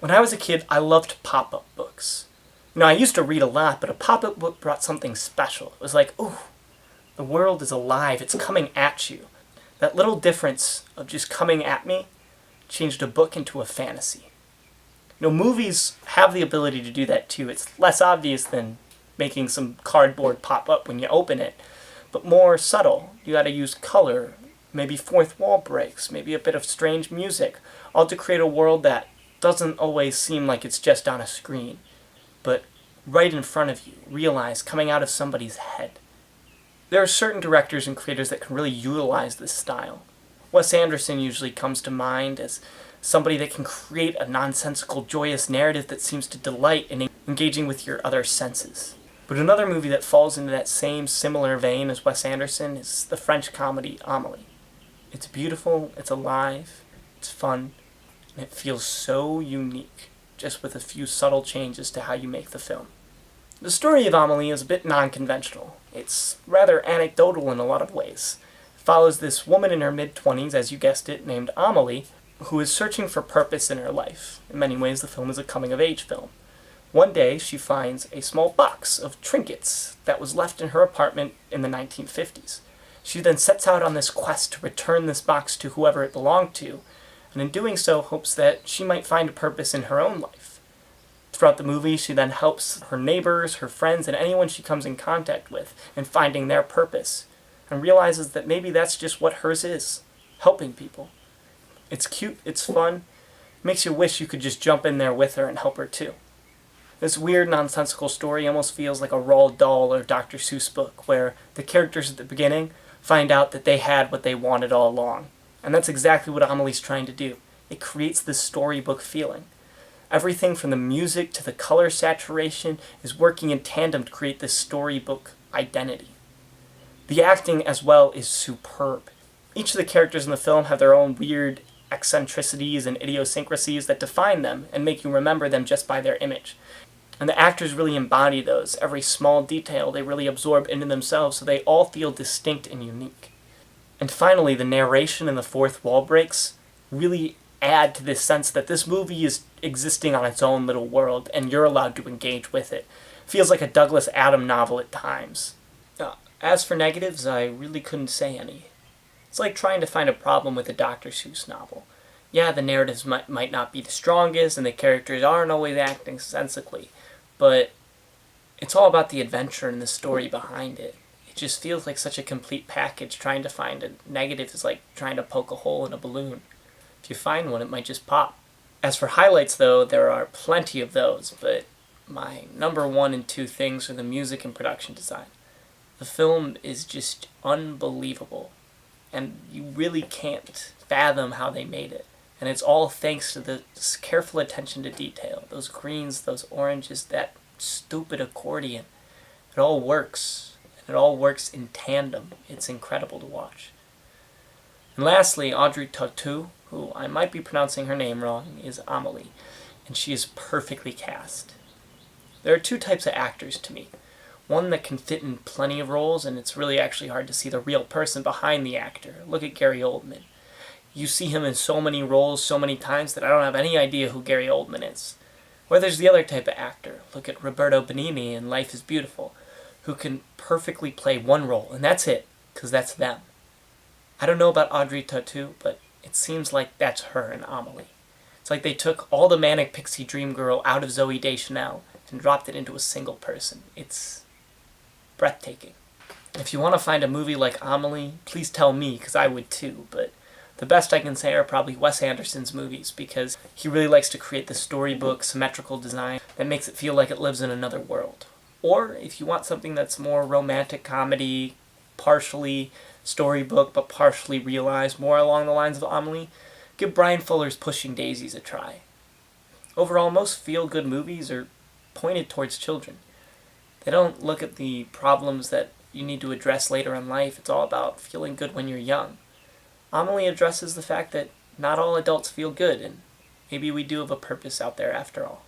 When I was a kid, I loved pop-up books. I used to read a lot, but a pop-up book brought something special. It was like, ooh, the world is alive, it's coming at you. That little difference of just coming at me changed a book into a fantasy. Movies have the ability to do that too. It's less obvious than making some cardboard pop up when you open it, but more subtle. You gotta use color, maybe fourth wall breaks, maybe a bit of strange music, all to create a world that doesn't always seem like it's just on a screen, but right in front of you, realize, coming out of somebody's head. There are certain directors and creators that can really utilize this style. Wes Anderson usually comes to mind as somebody that can create a nonsensical, joyous narrative that seems to delight in engaging with your other senses. But another movie that falls into that same similar vein as Wes Anderson is the French comedy Amélie. It's beautiful, it's alive, it's fun, and it feels so unique, just with a few subtle changes to how you make the film. The story of Amélie is a bit non-conventional. It's rather anecdotal in a lot of ways. It follows this woman in her mid-20s, as you guessed it, named Amélie, who is searching for purpose in her life. In many ways, the film is a coming-of-age film. One day, she finds a small box of trinkets that was left in her apartment in the 1950s. She then sets out on this quest to return this box to whoever it belonged to, and in doing so, hopes that she might find a purpose in her own life. Throughout the movie, she then helps her neighbors, her friends, and anyone she comes in contact with in finding their purpose, and realizes that maybe that's just what hers is, helping people. It's cute, it's fun, makes you wish you could just jump in there with her and help her too. This weird, nonsensical story almost feels like a Roald Dahl or Dr. Seuss book, where the characters at the beginning find out that they had what they wanted all along. And that's exactly what Amélie's trying to do. It creates this storybook feeling. Everything from the music to the color saturation is working in tandem to create this storybook identity. The acting as well is superb. Each of the characters in the film have their own weird eccentricities and idiosyncrasies that define them and make you remember them just by their image. And the actors really embody those. Every small detail they really absorb into themselves so they all feel distinct and unique. And finally, the narration and the fourth wall breaks really add to this sense that this movie is existing on its own little world and you're allowed to engage with it. Feels like a Douglas Adams novel at times. As for negatives, I really couldn't say any. It's like trying to find a problem with a Dr. Seuss novel. Yeah, the narratives might not be the strongest and the characters aren't always acting sensibly, but it's all about the adventure and the story behind it. It just feels like such a complete package. Trying to find a negative is like trying to poke a hole in a balloon. If you find one, it might just pop. As for highlights, though, there are plenty of those, but my number 1 and 2 things are the music and production design. The film is just unbelievable, and you really can't fathom how they made it. And it's all thanks to the careful attention to detail. Those greens, those oranges, that stupid accordion. It all works. And it all works in tandem. It's incredible to watch. And lastly, Audrey Tautou, who I might be pronouncing her name wrong, is Amélie. And she is perfectly cast. There are 2 types of actors to me. One that can fit in plenty of roles, and it's really actually hard to see the real person behind the actor. Look at Gary Oldman. You see him in so many roles so many times that I don't have any idea who Gary Oldman is. Or there's the other type of actor. Look at Roberto Benigni in Life is Beautiful, who can perfectly play one role, and that's it, because that's them. I don't know about Audrey Tautou, but it seems like that's her in Amélie. It's like they took all the manic pixie dream girl out of Zooey Deschanel and dropped it into a single person. It's breathtaking. If you want to find a movie like Amélie, please tell me, because I would too, but the best I can say are probably Wes Anderson's movies, because he really likes to create the storybook, symmetrical design that makes it feel like it lives in another world. Or if you want something that's more romantic comedy, partially storybook but partially realized, more along the lines of Amélie, give Brian Fuller's Pushing Daisies a try. Overall, most feel-good movies are pointed towards children. They don't look at the problems that you need to address later in life. It's all about feeling good when you're young. Amélie addresses the fact that not all adults feel good, and maybe we do have a purpose out there after all.